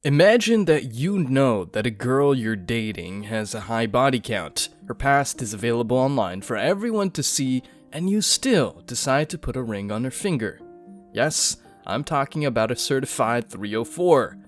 Imagine that you know that a girl you're dating has a high body count. Her past is available online for everyone to see, and you still decide to put a ring on her finger. Yes, I'm talking about a certified 304.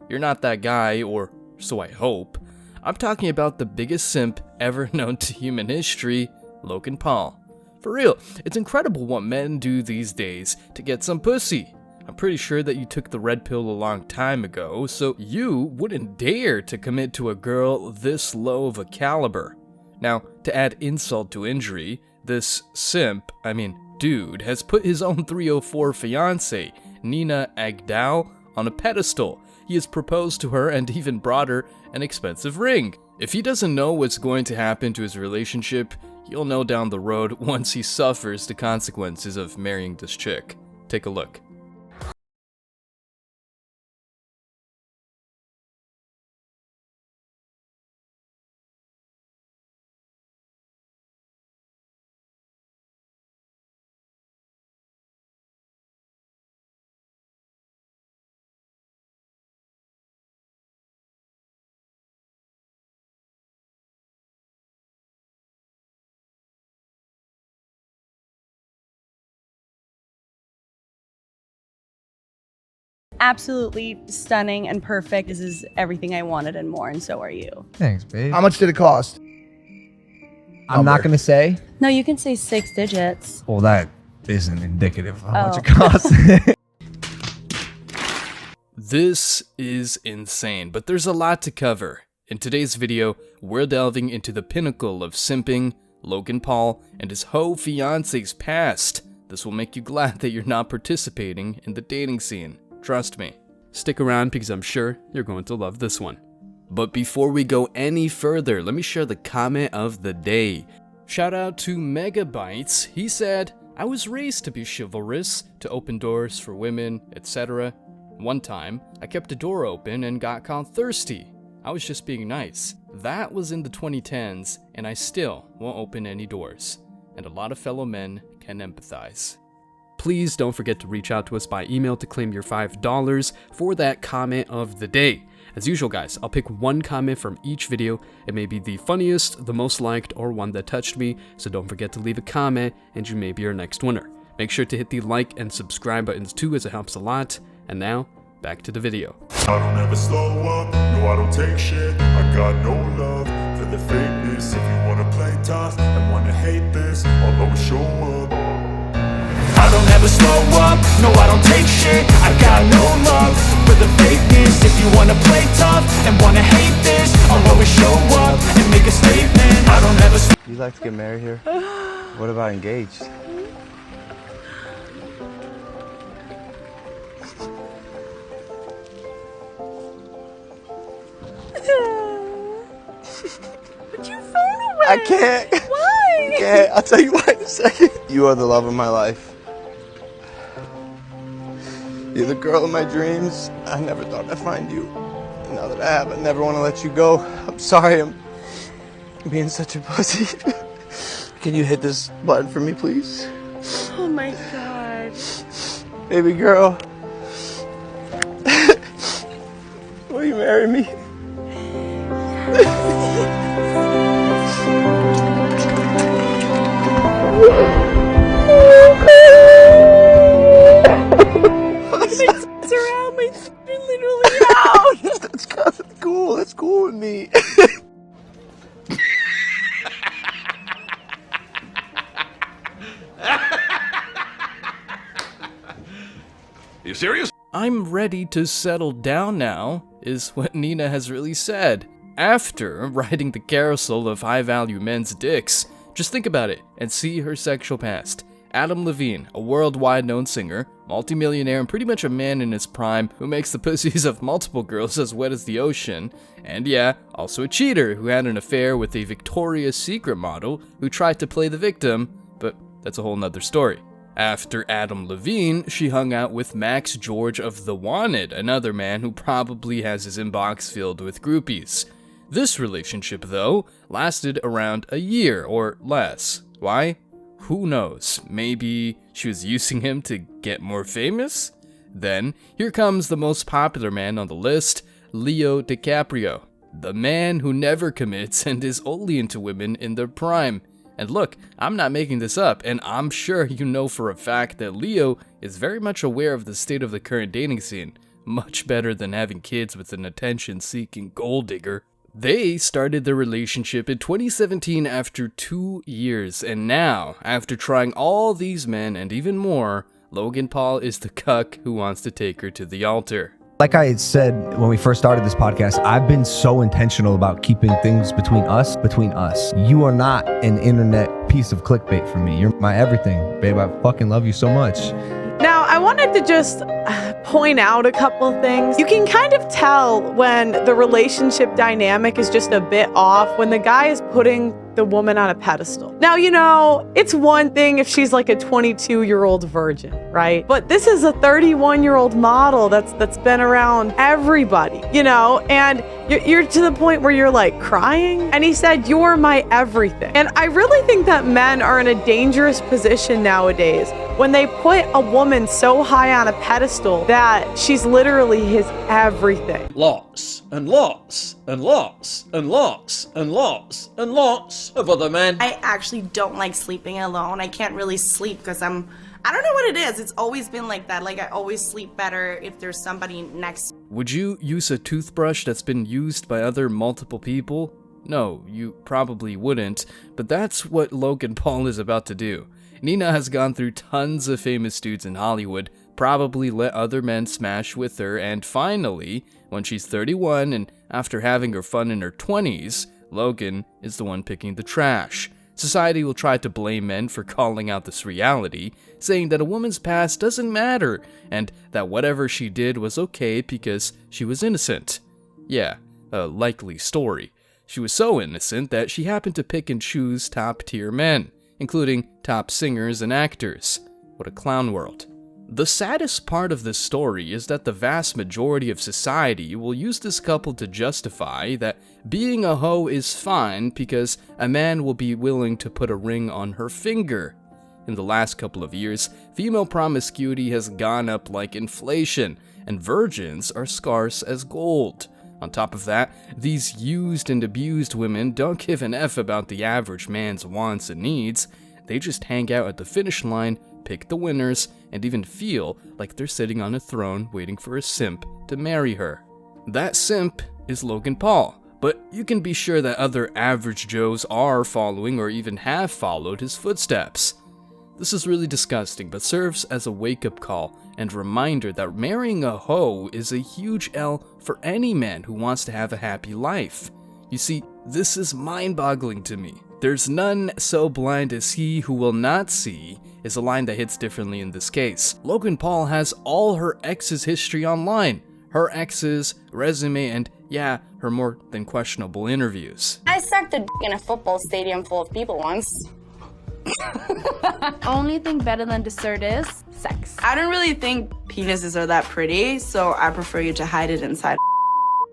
You're not that guy, or so I hope. I'm talking about the biggest simp ever known to human history, Logan Paul. For real, it's incredible what men do these days to get some pussy. I'm pretty sure that you took the red pill a long time ago, so you wouldn't dare to commit to a girl this low of a caliber. Now, to add insult to injury, this dude, has put his own 304 fiance, Nina Agdal, on a pedestal. He has proposed to her and even brought her an expensive ring. If he doesn't know what's going to happen to his relationship, he'll know down the road once he suffers the consequences of marrying this chick. Take a look. Absolutely stunning and perfect. This is everything I wanted and more, and so are you. Thanks, babe. How much did it cost? I'm not gonna say. No, you can say 6 digits. Well, that isn't indicative of how much it Oh. costs. This is insane, but there's a lot to cover. In today's video, we're delving into the pinnacle of simping, Logan Paul, and his hoe fiance's past. This will make you glad that you're not participating in the dating scene. Trust me. Stick around because I'm sure you're going to love this one. But before we go any further, let me share the comment of the day. Shout out to Megabytes. He said, I was raised to be chivalrous, to open doors for women, etc. One time, I kept a door open and got called thirsty. I was just being nice. That was in the 2010s, and I still won't open any doors. And a lot of fellow men can empathize. Please don't forget to reach out to us by email to claim your $5 for that comment of the day. As usual, guys, I'll pick one comment from each video. It may be the funniest, the most liked, or one that touched me, so don't forget to leave a comment and you may be our next winner. Make sure to hit the like and subscribe buttons too, as it helps a lot. And now, back to the video. I don't ever slow up, no I don't take shit. I got no love for the fakeness. If you wanna play tough and wanna hate this, I'll always show up. I don't ever slow up, no I don't take shit. I got no love for the fakeness. If you wanna play tough and wanna hate this, I'll always show up and make a statement. I don't ever You like to get married here? What about engaged? Put your phone away. I can't. Why? I can't. I'll tell you why in a second. You are the love of my life. You're the girl of my dreams. I never thought I'd find you. And now that I have, I never want to let you go. I'm sorry I'm being such a pussy. Can you hit this button for me, please? Oh my god. Baby girl. Will you marry me? It's around my you're literally out. That's cool. That's cool with me. You serious? I'm ready to settle down now, is what Nina has really said. After riding the carousel of high-value men's dicks, just think about it and see her sexual past. Adam Levine, a worldwide known singer, multimillionaire, and pretty much a man in his prime who makes the pussies of multiple girls as wet as the ocean. And yeah, also a cheater who had an affair with a Victoria's Secret model who tried to play the victim, but that's a whole nother story. After Adam Levine, she hung out with Max George of The Wanted, another man who probably has his inbox filled with groupies. This relationship, though, lasted around a year or less. Why? Who knows? Maybe she was using him to get more famous? Then, here comes the most popular man on the list, Leo DiCaprio, the man who never commits and is only into women in their prime. And look, I'm not making this up, and I'm sure you know for a fact that Leo is very much aware of the state of the current dating scene, much better than having kids with an attention-seeking gold digger. They started their relationship in 2017 after 2 years, and now, after trying all these men and even more, Logan Paul is the cuck who wants to take her to the altar. Like I had said when we first started this podcast, I've been so intentional about keeping things between us. You are not an internet piece of clickbait for me. You're my everything, babe. I fucking love you so much. Now, I wanted to just point out a couple things. You can kind of tell when the relationship dynamic is just a bit off when the guy is putting the woman on a pedestal. Now, you know, it's one thing if she's like a 22-year-old virgin, right? But this is a 31-year-old model that's been around everybody, you know, and you're to the point where you're like crying. And he said, "You're my everything." And I really think that men are in a dangerous position nowadays when they put a woman so high on a pedestal that she's literally his everything. Lots and lots and lots and lots and lots and lots of other men. I actually don't like sleeping alone. I can't really sleep because I don't know what it is. It's always been like that. Like I always sleep better if there's somebody next. Would you use a toothbrush that's been used by other multiple people? No, you probably wouldn't, but that's what Logan Paul is about to do. Nina has gone through tons of famous dudes in Hollywood, probably let other men smash with her, and finally, when she's 31 and after having her fun in her 20s, Logan is the one picking the trash. Society will try to blame men for calling out this reality, saying that a woman's past doesn't matter, and that whatever she did was okay because she was innocent. Yeah, a likely story. She was so innocent that she happened to pick and choose top-tier men, including top singers and actors. What a clown world. The saddest part of this story is that the vast majority of society will use this couple to justify that being a hoe is fine because a man will be willing to put a ring on her finger. In the last couple of years, female promiscuity has gone up like inflation, and virgins are scarce as gold. On top of that, these used and abused women don't give an F about the average man's wants and needs. They just hang out at the finish line, pick the winners, and even feel like they're sitting on a throne waiting for a simp to marry her. That simp is Logan Paul, but you can be sure that other average Joes are following or even have followed his footsteps. This is really disgusting, but serves as a wake-up call and reminder that marrying a hoe is a huge L for any man who wants to have a happy life. You see, this is mind-boggling to me. "There's none so blind as he who will not see" is a line that hits differently in this case. Logan Paul has all her ex's history online, her ex's resume, and yeah, her more than questionable interviews. I sucked a dick in a football stadium full of people once. Only thing better than dessert is sex. I don't really think penises are that pretty, so I prefer you to hide it inside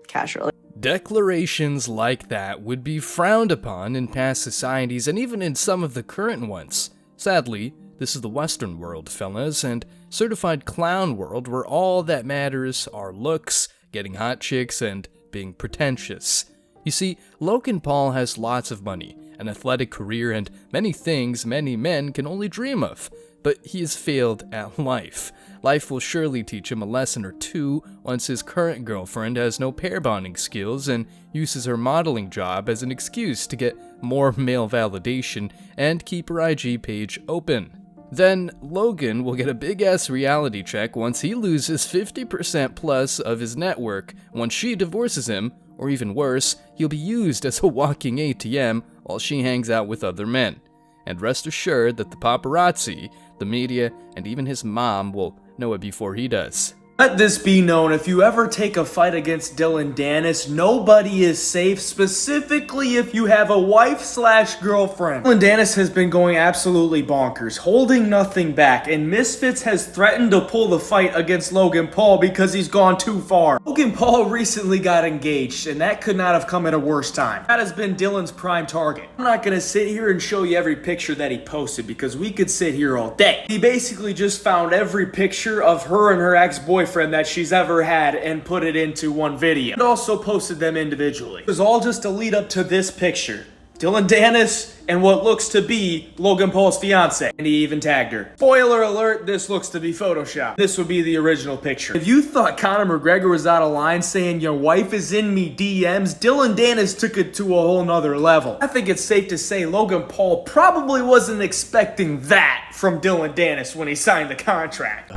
casually. Declarations like that would be frowned upon in past societies and even in some of the current ones. Sadly, this is the Western world, fellas, and certified clown world where all that matters are looks, getting hot chicks, and being pretentious. You see, Logan Paul has lots of money, an athletic career, and many things many men can only dream of, but he has failed at life. Life will surely teach him a lesson or two once his current girlfriend has no pair bonding skills and uses her modeling job as an excuse to get more male validation and keep her IG page open. Then Logan will get a big-ass reality check once he loses 50% plus of his network once she divorces him, or even worse, he'll be used as a walking ATM while she hangs out with other men. And rest assured that the paparazzi, the media, and even his mom will know it before he does. Let this be known, if you ever take a fight against Danis, nobody is safe, specifically if you have a wife/girlfriend. Danis has been going absolutely bonkers, holding nothing back, and Misfits has threatened to pull the fight against Logan Paul because he's gone too far. Logan Paul recently got engaged, and that could not have come at a worse time. That has been Dylan's prime target. I'm not gonna sit here and show you every picture that he posted because we could sit here all day. He basically just found every picture of her and her ex-boyfriend boyfriend that she's ever had and put it into one video. And also posted them individually. It was all just a lead up to this picture. Dylan Danis and what looks to be Logan Paul's fiance. And he even tagged her. Spoiler alert, this looks to be Photoshop. This would be the original picture. If you thought Conor McGregor was out of line saying your wife is in me DMs, Dylan Danis took it to a whole nother level. I think it's safe to say Logan Paul probably wasn't expecting that from Dylan Danis when he signed the contract.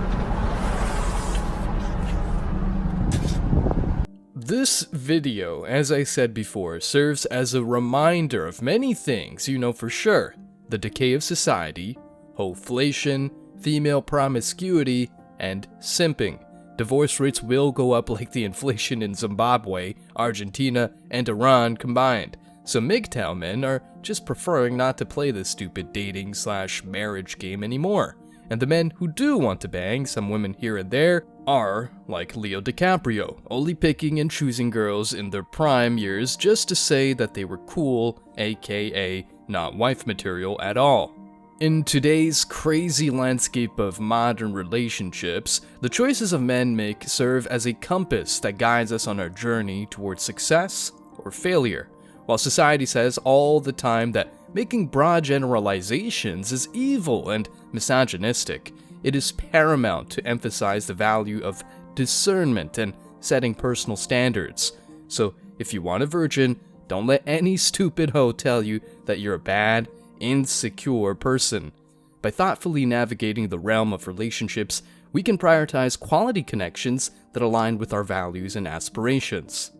This video, as I said before, serves as a reminder of many things you know for sure. The decay of society, hoflation, female promiscuity, and simping. Divorce rates will go up like the inflation in Zimbabwe, Argentina, and Iran combined. So MGTOW men are just preferring not to play this stupid dating/marriage game anymore. And the men who do want to bang some women here and there are, like Leo DiCaprio, only picking and choosing girls in their prime years just to say that they were cool, aka not wife material at all. In today's crazy landscape of modern relationships, the choices of men make serve as a compass that guides us on our journey towards success or failure. While society says all the time that making broad generalizations is evil and misogynistic, it is paramount to emphasize the value of discernment and setting personal standards. So, if you want a virgin, don't let any stupid hoe tell you that you're a bad, insecure person. By thoughtfully navigating the realm of relationships, we can prioritize quality connections that align with our values and aspirations.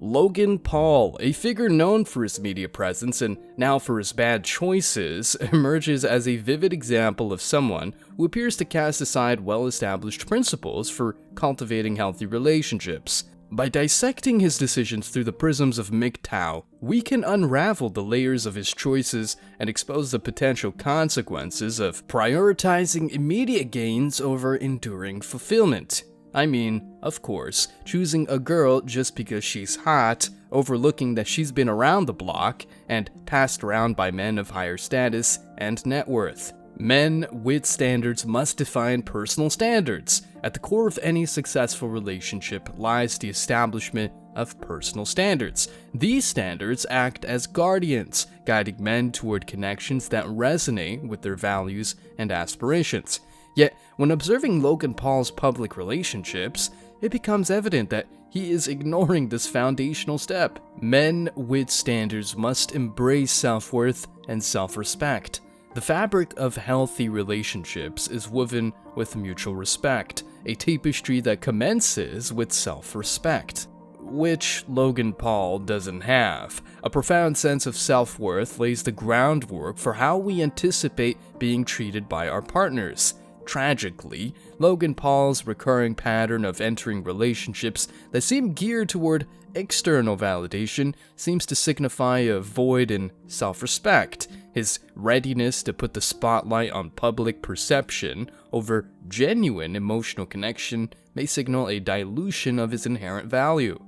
Logan Paul, a figure known for his media presence and now for his bad choices, emerges as a vivid example of someone who appears to cast aside well-established principles for cultivating healthy relationships. By dissecting his decisions through the prisms of MGTOW, we can unravel the layers of his choices and expose the potential consequences of prioritizing immediate gains over enduring fulfillment. I mean, of course, choosing a girl just because she's hot, overlooking that she's been around the block and passed around by men of higher status and net worth. Men with standards must define personal standards. At the core of any successful relationship lies the establishment of personal standards. These standards act as guardians, guiding men toward connections that resonate with their values and aspirations. Yet, when observing Logan Paul's public relationships, it becomes evident that he is ignoring this foundational step. Men with standards must embrace self-worth and self-respect. The fabric of healthy relationships is woven with mutual respect, a tapestry that commences with self-respect, which Logan Paul doesn't have. A profound sense of self-worth lays the groundwork for how we anticipate being treated by our partners. Tragically, Logan Paul's recurring pattern of entering relationships that seem geared toward external validation seems to signify a void in self-respect. His readiness to put the spotlight on public perception over genuine emotional connection may signal a dilution of his inherent value.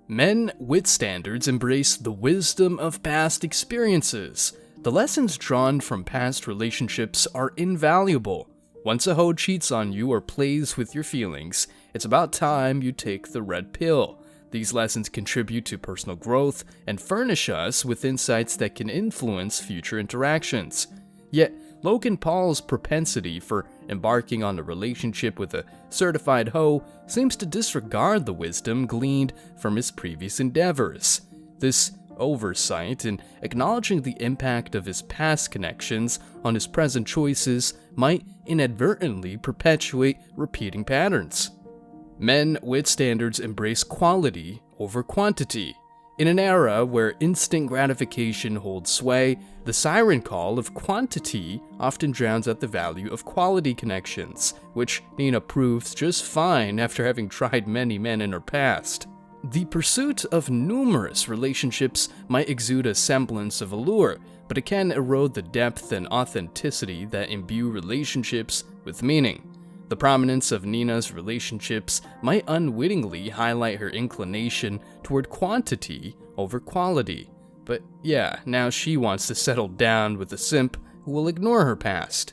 Men with standards embrace the wisdom of past experiences. The lessons drawn from past relationships are invaluable. Once a hoe cheats on you or plays with your feelings, it's about time you take the red pill. These lessons contribute to personal growth and furnish us with insights that can influence future interactions. Yet, Logan Paul's propensity for embarking on a relationship with a certified hoe seems to disregard the wisdom gleaned from his previous endeavors. This oversight in acknowledging the impact of his past connections on his present choices might inadvertently perpetuate repeating patterns. Men with standards embrace quality over quantity. In an era where instant gratification holds sway, the siren call of quantity often drowns out the value of quality connections, which Nina proves just fine after having tried many men in her past. The pursuit of numerous relationships might exude a semblance of allure, but it can erode the depth and authenticity that imbue relationships with meaning. The prominence of Nina's relationships might unwittingly highlight her inclination toward quantity over quality. But yeah, now she wants to settle down with a simp who will ignore her past.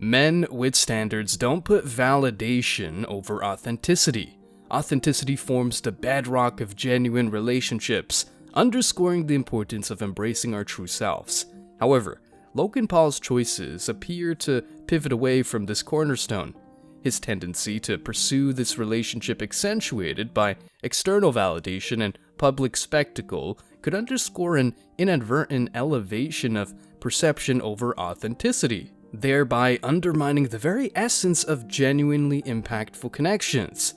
Men with standards don't put validation over authenticity. Authenticity forms the bedrock of genuine relationships, underscoring the importance of embracing our true selves. However, Logan Paul's choices appear to pivot away from this cornerstone. His tendency to pursue this relationship accentuated by external validation and public spectacle could underscore an inadvertent elevation of perception over authenticity, thereby undermining the very essence of genuinely impactful connections.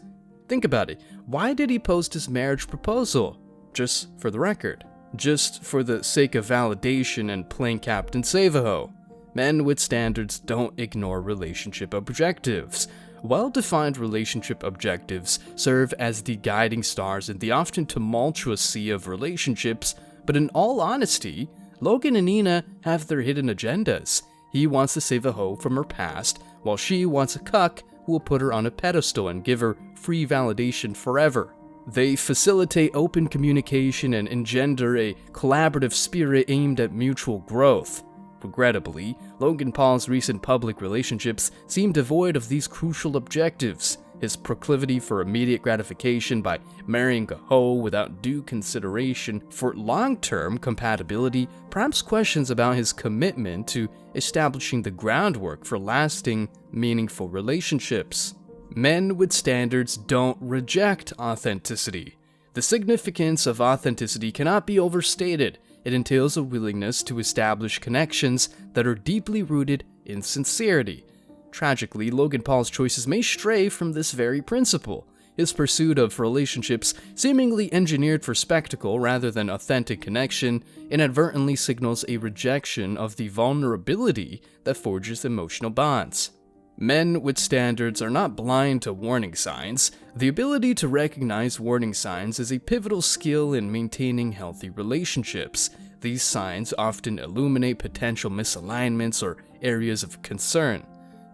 Think about it. Why did he post his marriage proposal? Just for the record. Just for the sake of validation and playing Captain Save-A-Ho. Men with standards don't ignore relationship objectives. Well-defined relationship objectives serve as the guiding stars in the often tumultuous sea of relationships, but in all honesty, Logan and Nina have their hidden agendas. He wants to save a hoe from her past, while she wants a cuck who will put her on a pedestal and give her free validation forever. They facilitate open communication and engender a collaborative spirit aimed at mutual growth. Regrettably, Logan Paul's recent public relationships seem devoid of these crucial objectives. His proclivity for immediate gratification by marrying a hoe without due consideration for long-term compatibility prompts questions about his commitment to establishing the groundwork for lasting, meaningful relationships. Men with standards don't reject authenticity. The significance of authenticity cannot be overstated. It entails a willingness to establish connections that are deeply rooted in sincerity. Tragically, Logan Paul's choices may stray from this very principle. His pursuit of relationships, seemingly engineered for spectacle rather than authentic connection, inadvertently signals a rejection of the vulnerability that forges emotional bonds. Men with standards are not blind to warning signs. The ability to recognize warning signs is a pivotal skill in maintaining healthy relationships. These signs often illuminate potential misalignments or areas of concern.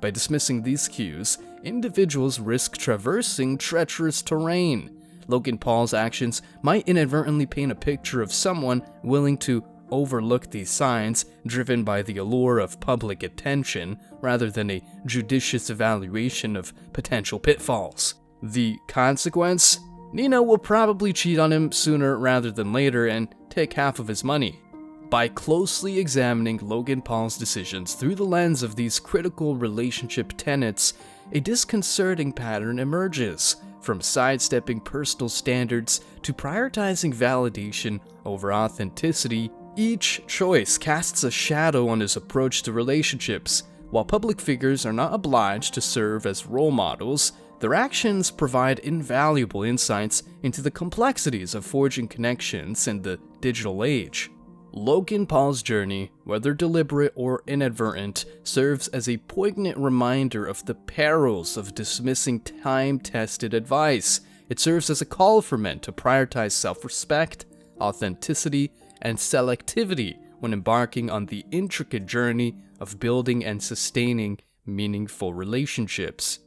By dismissing these cues, individuals risk traversing treacherous terrain. Logan Paul's actions might inadvertently paint a picture of someone willing to overlook these signs, driven by the allure of public attention rather than a judicious evaluation of potential pitfalls. The consequence? Nina will probably cheat on him sooner rather than later and take half of his money. By closely examining Logan Paul's decisions through the lens of these critical relationship tenets, a disconcerting pattern emerges. From sidestepping personal standards to prioritizing validation over authenticity, each choice casts a shadow on his approach to relationships. While public figures are not obliged to serve as role models, their actions provide invaluable insights into the complexities of forging connections in the digital age. Logan Paul's journey, whether deliberate or inadvertent, serves as a poignant reminder of the perils of dismissing time-tested advice. It serves as a call for men to prioritize self-respect, authenticity, and selectivity when embarking on the intricate journey of building and sustaining meaningful relationships.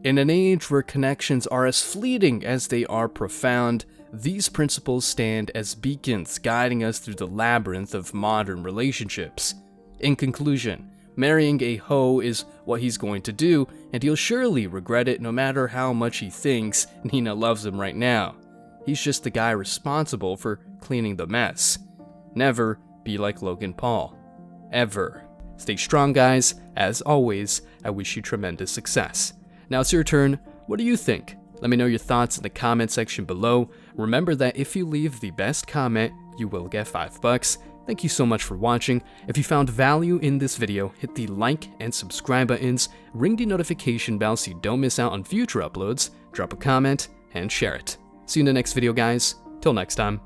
In an age where connections are as fleeting as they are profound, these principles stand as beacons guiding us through the labyrinth of modern relationships. In conclusion, marrying a hoe is what he's going to do, and he'll surely regret it no matter how much he thinks Nina loves him right now. He's just the guy responsible for cleaning the mess. Never be like Logan Paul. Ever. Stay strong, guys. As always, I wish you tremendous success. Now it's your turn. What do you think? Let me know your thoughts in the comment section below. Remember that if you leave the best comment, you will get $5. Thank you so much for watching. If you found value in this video, hit the like and subscribe buttons, ring the notification bell so you don't miss out on future uploads, drop a comment, and share it. See you in the next video, guys. Till next time.